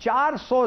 400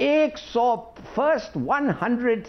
100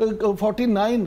49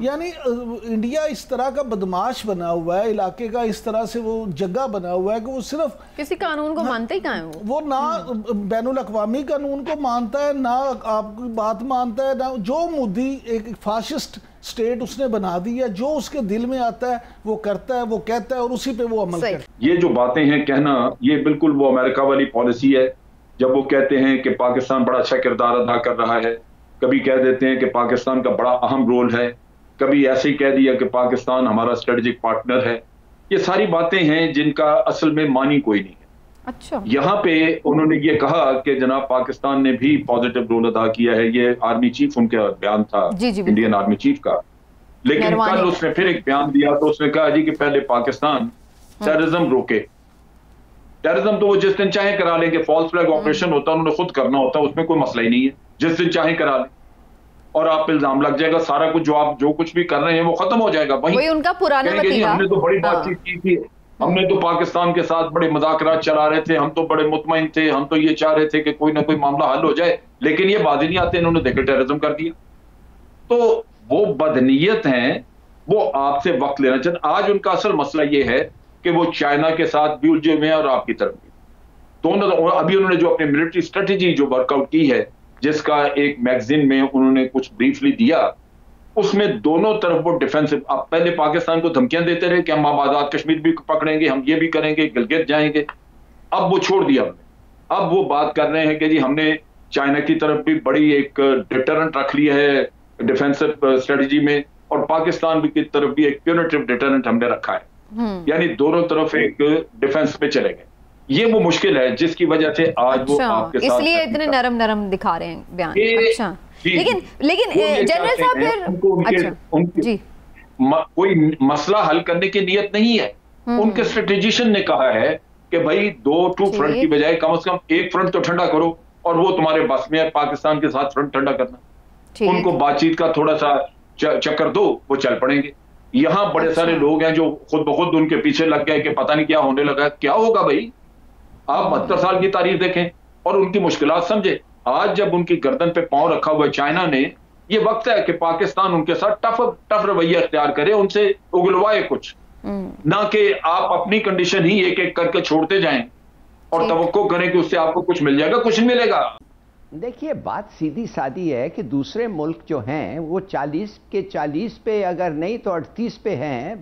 یعنی انڈیا اس طرح کا بدماش بنا ہوا ہے، علاقے کا اس طرح سے وہ جگہ بنا ہوا ہے کہ وہ صرف کسی قانون کو مانتا ہی کہاں ہے وہ نہ بین الاقوامی قانون کو مانتا ہے، نہ آپ کی بات مانتا ہے، نہ جو مودی ایک فاشسٹ سٹیٹ اس نے بنا دی ہے، جو اس کے دل میں آتا ہے وہ کرتا ہے، وہ کہتا ہے اور اسی پہ وہ عمل کرتا ہے۔ یہ جو باتیں ہیں کہنا، یہ بالکل وہ امریکہ والی پالیسی ہے جب وہ کہتے ہیں کہ پاکستان بڑا اچھا کردار ادا کر رہا ہے، کبھی کہہ دیتے ہیں کہ پاکستان کا بڑا اہم رول ہے، کبھی ایسے ہی کہہ دیا کہ پاکستان ہمارا اسٹریٹجک پارٹنر ہے۔ یہ ساری باتیں ہیں جن کا اصل میں معنی کوئی نہیں ہے۔ اچھا، یہاں پہ انہوں نے یہ کہا کہ جناب پاکستان نے بھی پازیٹیو رول ادا کیا ہے، یہ آرمی چیف ان کا بیان تھا، انڈین آرمی چیف کا، لیکن کل اس نے پھر ایک بیان دیا تو اس نے کہا جی کہ پہلے پاکستان ٹیررزم روکے۔ ٹیررزم تو وہ جس دن چاہیں کرا لیں گے، فالس فلیگ آپریشن ہوتا ہے انہوں نے خود کرنا ہوتا ہے، اس میں کوئی مسئلہ ہی نہیں ہے، جس دن چاہیں کرا لیں اور آپ پہ الزام لگ جائے گا، سارا کچھ جو آپ جو کچھ بھی کر رہے ہیں وہ ختم ہو جائے گا۔ وہی ان کا پرانا وتیرہ، ہم نے تو بڑی بات چیت کی تھی، ہم نے تو پاکستان کے ساتھ بڑے مذاکرات چلا رہے تھے، ہم تو بڑے مطمئن تھے، ہم تو یہ چاہ رہے تھے کہ کوئی نہ کوئی معاملہ حل ہو جائے، لیکن یہ بات ہی نہیں آتے، انہوں نے دیکھے ٹیررزم کر دیا۔ تو وہ بدنیت ہیں، وہ آپ سے وقت لینا چاہتے۔ آج ان کا اصل مسئلہ یہ ہے کہ وہ چائنا کے ساتھ بھی الجھے ہوئے ہیں اور آپ کی طرف بھی دونوں۔ ابھی انہوں نے جو اپنی ملٹری اسٹریٹجی جو ورک آؤٹ کی ہے، جس کا ایک میگزین میں انہوں نے کچھ بریفلی دیا، اس میں دونوں طرف وہ ڈیفینسو، آپ پہلے پاکستان کو دھمکیاں دیتے رہے کہ ہم آزاد کشمیر بھی پکڑیں گے، ہم یہ بھی کریں گے، گلگت جائیں گے، اب وہ چھوڑ دیا ہم نے۔ اب وہ بات کر رہے ہیں کہ جی ہم نے چائنا کی طرف بھی بڑی ایک ڈیٹرنٹ رکھ لیا ہے ڈیفینسو اسٹریٹجی میں، اور پاکستان بھی کی طرف بھی ایک پیونیٹیو ڈیٹرنٹ ہم نے رکھا ہے، یعنی دونوں طرف ایک ڈیفینس پہ چلے گئے۔ یہ وہ مشکل ہے جس کی وجہ سے آج وہ آپ کے ساتھ، اس لیے اتنے نرم نرم دکھا رہے ہیں بیان۔ اچھا، لیکن جنرل صاحب پھر کوئی مسئلہ حل کرنے کی نیت نہیں ہے۔ ان کے اسٹریٹجیشن نے کہا ہے کہ بھائی ٹو فرنٹ کی بجائے کم از کم ایک فرنٹ تو ٹھنڈا کرو، اور وہ تمہارے بس میں ہے پاکستان کے ساتھ فرنٹ ٹھنڈا کرنا۔ ان کو بات چیت کا تھوڑا سا چکر دو، وہ چل پڑیں گے۔ یہاں بڑے سارے لوگ ہیں جو خود بخود ان کے پیچھے لگ گئے کہ پتہ نہیں کیا ہونے لگا۔ کیا ہوگا بھائی؟ آپ 72 سال کی تاریخ دیکھیں اور ان کی مشکلات سمجھیں۔ آج جب ان کی گردن پہ پاؤں رکھا ہوا ہے چائنا نے، یہ وقت ہے کہ پاکستان ان کے ساتھ ٹف رویہ اختیار کرے، ان سے اگلوائے کچھ، نہ کہ آپ اپنی کنڈیشن ہی ایک ایک کر کے چھوڑتے جائیں اور توقع کریں کہ اس سے آپ کو کچھ مل جائے گا۔ کچھ نہیں ملے گا۔ دیکھیے بات سیدھی سادی ہے کہ دوسرے ملک جو ہیں وہ 40 پہ اگر نہیں تو 38 پہ ہیں،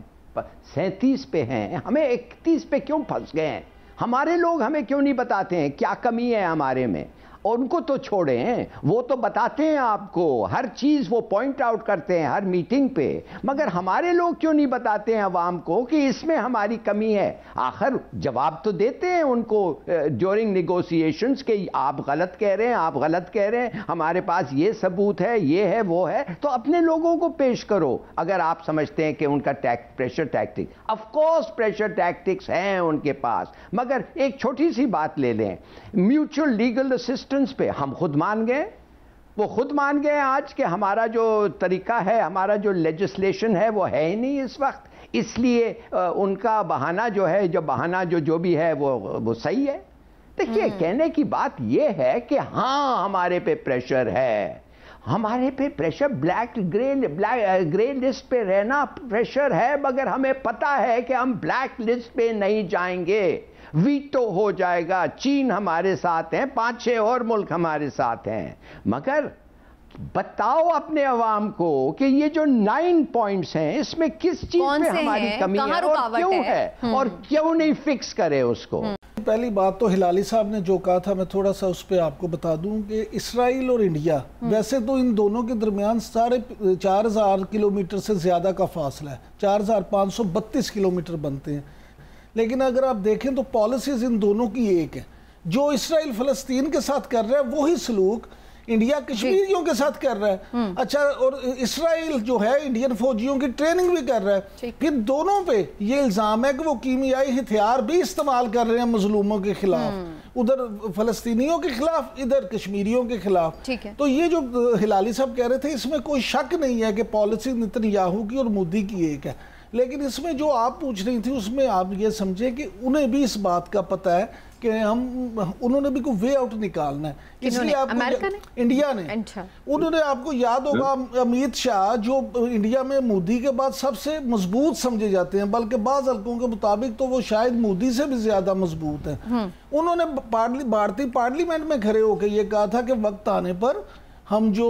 37 پہ ہیں، ہمیں 31 پہ کیوں پھنس گئے ہیں؟ ہمارے لوگ ہمیں کیوں نہیں بتاتے ہیں کیا کمی ہے ہمارے میں؟ اور ان کو تو چھوڑیں، وہ تو بتاتے ہیں آپ کو ہر چیز، وہ پوائنٹ آؤٹ کرتے ہیں ہر میٹنگ پہ، مگر ہمارے لوگ کیوں نہیں بتاتے ہیں عوام کو کہ اس میں ہماری کمی ہے؟ آخر جواب تو دیتے ہیں ان کو ڈیورنگ نیگوسیشنز کہ آپ غلط کہہ رہے ہیں، آپ غلط کہہ رہے ہیں، ہمارے پاس یہ ثبوت ہے، یہ ہے، وہ ہے، تو اپنے لوگوں کو پیش کرو اگر آپ سمجھتے ہیں کہ ان کا pressure tactic. Of course pressure tactics ہیں ان کے پاس، مگر ایک چھوٹی سی بات لے لیں، میوچل لیگل اسسٹنس پہ ہم خود مان گئے، وہ خود مان گئے آج کہ ہمارا جو طریقہ ہے، ہمارا جو لیجسلیشن ہے وہ ہے ہی نہیں اس وقت، اس لیے ان کا بہانہ جو ہے، جو بھی ہے وہ صحیح ہے۔ دیکھیے کہنے کی بات یہ ہے کہ ہاں ہمارے پہ پریشر ہے، ہمارے پہ پریشر، گرے لسٹ پہ رہنا پریشر ہے، مگر ہمیں پتا ہے کہ ہم بلیک لسٹ پہ نہیں جائیں گے، ویٹو ہو جائے گا۔ چین ہمارے ساتھ ہیں، 5-6 اور ملک ہمارے ساتھ ہیں، مگر بتاؤ اپنے عوام کو کہ یہ جو 9 پوائنٹس ہیں اس میں کس چیز پہ ہماری کمی ہے اور کیوں ہے، اور کیوں نہیں فکس کرے اس کو۔ پہلی بات تو ہلالی صاحب نے جو کہا تھا میں تھوڑا سا اس پہ آپ کو بتا دوں کہ اسرائیل اور انڈیا، ویسے تو ان دونوں کے درمیان 4,500 کلومیٹر سے زیادہ کا فاصلہ ہے، 4,532 کلومیٹر بنتے ہیں، لیکن اگر آپ دیکھیں تو پالیسیز ان دونوں کی ایک ہے۔ جو اسرائیل فلسطین کے ساتھ کر رہا ہے وہی سلوک انڈیا کشمیریوں کے ساتھ کر رہا ہے۔ اچھا، اور اسرائیل جو ہے انڈین فوجیوں کی ٹریننگ بھی کر رہا ہے۔ پھر دونوں پہ یہ الزام ہے کہ وہ کیمیائی ہتھیار بھی استعمال کر رہے ہیں مظلوموں کے خلاف، ادھر فلسطینیوں کے خلاف، ادھر کشمیریوں کے خلاف۔ تو یہ جو ہلالی صاحب کہہ رہے تھے اس میں کوئی شک نہیں ہے کہ پالیسی نتنیاہو کی اور مودی کی ایک ہے، لیکن اس میں جو آپ پوچھ رہی تھی اس میں آپ یہ سمجھیں کہ انہیں بھی اس بات کا پتہ ہے کہ انہوں نے بھی کوئی وے آؤٹ نکالنا ہے. اس لیے آپ انڈیا نے انہوں نے آپ کو یاد ہوگا امیت شاہ جو انڈیا میں مودی کے بعد سب سے مضبوط سمجھے جاتے ہیں، بلکہ بعض حلقوں کے مطابق تو وہ شاید مودی سے بھی زیادہ مضبوط ہیں. انہوں نے بھارتی پارلیمنٹ میں کھڑے ہو کے یہ کہا تھا کہ وقت آنے پر ہم جو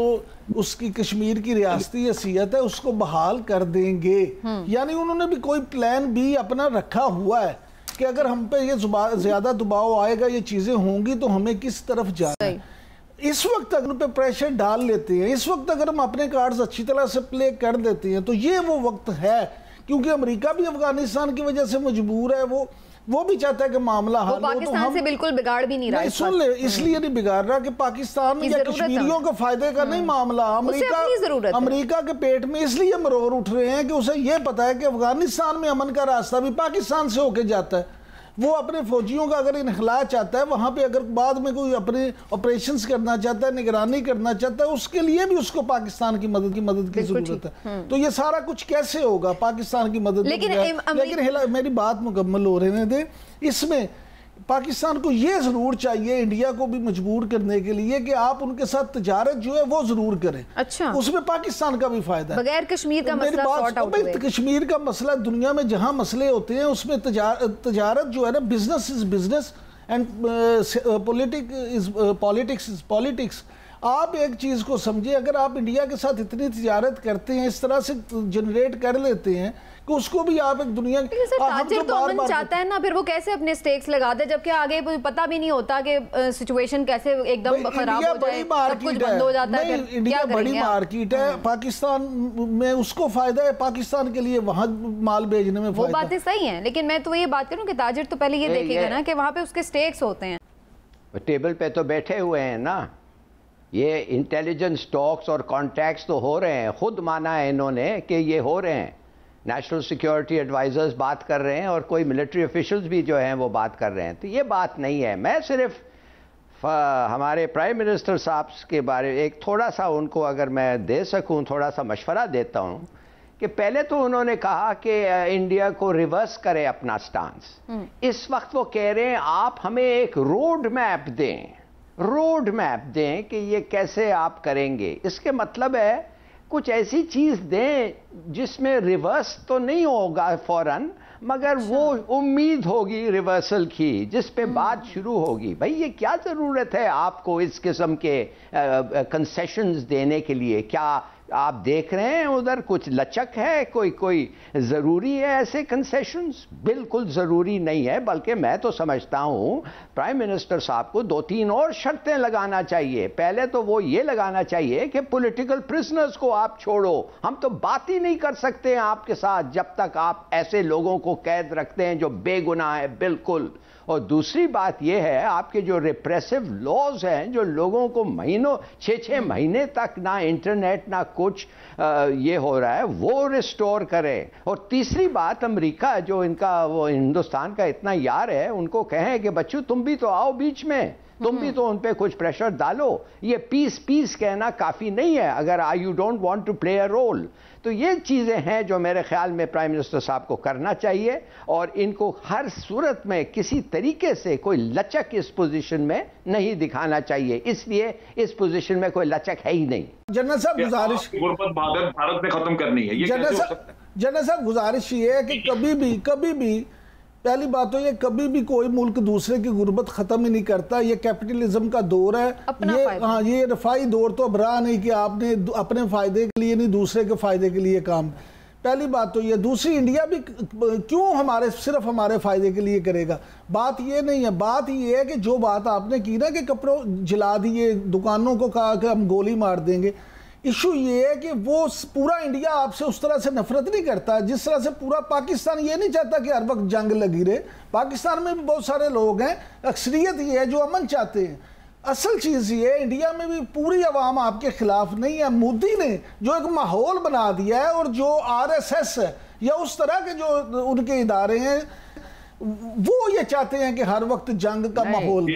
اس کی کشمیر کی ریاستی حیثیت ہے اس کو بحال کر دیں گے. یعنی انہوں نے بھی کوئی پلان بھی اپنا رکھا ہوا ہے کہ اگر ہم پہ یہ زیادہ دباؤ آئے گا، یہ چیزیں ہوں گی تو ہمیں کس طرف جانا ہے. اس وقت اگر ان پہ پریشر ڈال لیتے ہیں، اس وقت اگر ہم اپنے کارڈز اچھی طرح سے پلے کر دیتے ہیں تو یہ وہ وقت ہے. کیونکہ امریکہ بھی افغانستان کی وجہ سے مجبور ہے، وہ بھی چاہتا ہے کہ معاملہ حل ہو. پاکستان سے بالکل بگاڑ بھی نہیں رہا. سن لے، اس لیے نہیں بگاڑ رہا کہ پاکستان یا کشمیریوں کے فائدے کا نہیں معاملہ. امریکہ کے پیٹ میں اس لیے مرور اٹھ رہے ہیں کہ اسے یہ پتا ہے کہ افغانستان میں امن کا راستہ بھی پاکستان سے ہو کے جاتا ہے. وہ اپنے فوجیوں کا اگر انخلاء چاہتا ہے، وہاں پہ اگر بعد میں کوئی اپنے آپریشنز کرنا چاہتا ہے، نگرانی کرنا چاہتا ہے، اس کے لیے بھی اس کو پاکستان کی مدد کی ضرورت ہے. تو یہ سارا کچھ کیسے ہوگا پاکستان کی مدد؟ لیکن میری بات مکمل ہو رہنے دیں. اس میں پاکستان کو یہ ضرور چاہیے انڈیا کو بھی مجبور کرنے کے لیے کہ آپ ان کے ساتھ تجارت جو ہے وہ ضرور کریں. اچھا، اس میں پاکستان کا بھی فائدہ ہے. بغیر کشمیر کا مسئلہ سارٹ آؤٹ ہوئے. کشمیر کا مسئلہ دنیا میں جہاں مسئلے ہوتے ہیں اس میں تجارت جو ہے نا، business is business and politics is politics. آپ ایک چیز کو سمجھیں، اگر آپ انڈیا کے ساتھ اتنی تجارت کرتے ہیں، اس طرح سے جنریٹ کر لیتے ہیں کہ اس کو بھی آپ ایک دنیا تاجر تو امن چاہتا ہے نا، پھر وہ کیسے اپنے سٹیکس لگا دے جبکہ آگے پتہ بھی نہیں ہوتا کہ سچویشن کیسے ایک دم خراب ہو جائے، سب کچھ بند ہو جاتا ہے. انڈیا بڑی مارکیٹ ہے، پاکستان میں اس کو فائدہ ہے، پاکستان کے لیے وہاں مال بھیجنے میں فائدہ. وہ باتیں صحیح ہیں، لیکن میں تو یہ بات کروں کہ تاجر تو پہلے یہ دیکھے گا نا کہ وہاں پہ اس کے سٹیکس ہوتے ہیں. ٹیبل پہ تو بیٹھے ہوئے ہیں نا، یہ انٹیلیجنس ٹاکس اور کانٹیکٹس تو ہو رہے ہیں. خود مانا ہے انہوں نے کہ یہ ہو رہے ہیں. نیشنل سیکیورٹی ایڈوائزرز بات کر رہے ہیں اور کوئی ملٹری آفیشلز بھی جو ہیں وہ بات کر رہے ہیں. تو یہ بات نہیں ہے. میں صرف ہمارے پرائم منسٹر صاحب کے بارے ایک تھوڑا سا ان کو اگر میں دے سکوں تھوڑا سا مشورہ دیتا ہوں کہ پہلے تو انہوں نے کہا کہ انڈیا کو ریورس کرے اپنا سٹانس. اس وقت وہ کہہ رہے ہیں آپ ہمیں ایک روڈ میپ دیں کہ یہ کیسے آپ کریں گے. اس کے مطلب ہے کچھ ایسی چیز دیں جس میں ریورس تو نہیں ہوگا فوراً، مگر وہ امید ہوگی ریورسل کی، جس پہ بات شروع ہوگی. بھائی یہ کیا ضرورت ہے آپ کو اس قسم کے کنسیشنز دینے کے لیے؟ کیا آپ دیکھ رہے ہیں ادھر کچھ لچک ہے؟ کوئی ضروری ہے ایسے کنسیشنز؟ بالکل ضروری نہیں ہے. بلکہ میں تو سمجھتا ہوں پرائم منسٹر صاحب کو 2-3 اور شرطیں لگانا چاہیے. پہلے تو وہ یہ لگانا چاہیے کہ پولیٹیکل پرزنرز کو آپ چھوڑو. ہم تو بات ہی نہیں کر سکتے ہیں آپ کے ساتھ جب تک آپ ایسے لوگوں کو قید رکھتے ہیں جو بے گناہ ہے بالکل. اور دوسری بات یہ ہے آپ کے جو ریپریسو لاز ہیں جو لوگوں کو مہینوں 6 مہینے تک نہ انٹرنیٹ نہ کچھ یہ ہو رہا ہے وہ ریسٹور کرے. اور تیسری بات امریکہ جو ان کا وہ ہندوستان کا اتنا یار ہے ان کو کہیں کہ بچوں تم بھی تو آؤ بیچ میں، تم بھی تو ان پہ کچھ پریشر ڈالو. یہ پیس کہنا کافی نہیں ہے اگر you don't want to play a role. تو یہ چیزیں ہیں جو میرے خیال میں پرائم منسٹر صاحب کو کرنا چاہیے اور ان کو ہر صورت میں کسی طریقے سے کوئی لچک اس پوزیشن میں نہیں دکھانا چاہیے. اس لیے اس پوزیشن میں کوئی لچک ہے ہی نہیں. جنرل صاحب گزارش غربت بھارت نے ختم کرنی ہے. جنرل صاحب گزارش یہ ہے کہ کبھی بھی پہلی بات تو یہ کبھی بھی کوئی ملک دوسرے کی غربت ختم ہی نہیں کرتا. یہ کیپٹلزم کا دور ہے. یہ رفائی دور تو اب رہا نہیں کہ آپ نے اپنے فائدے کے لیے نہیں دوسرے کے فائدے کے لیے کام. پہلی بات تو یہ. دوسری انڈیا بھی کیوں صرف ہمارے فائدے کے لیے کرے گا؟ بات یہ نہیں ہے. بات یہ ہے کہ جو بات آپ نے کی نا کہ کپڑوں جلا دیے، دکانوں کو کہا کہ ہم گولی مار دیں گے. ایشو یہ ہے کہ وہ پورا انڈیا آپ سے اس طرح سے نفرت نہیں کرتا جس طرح سے پورا پاکستان یہ نہیں چاہتا کہ ہر وقت جنگ لگی رہے. پاکستان میں بھی بہت سارے لوگ ہیں، اکثریت یہ ہے جو امن چاہتے ہیں. اصل چیز یہ ہے انڈیا میں بھی پوری عوام آپ کے خلاف نہیں ہے. مودی نے جو ایک ماحول بنا دیا ہے اور جو RSS ہے یا اس طرح کے جو ان کے ادارے ہیں وہ یہ چاہتے ہیں کہ ہر وقت جنگ کا ماحول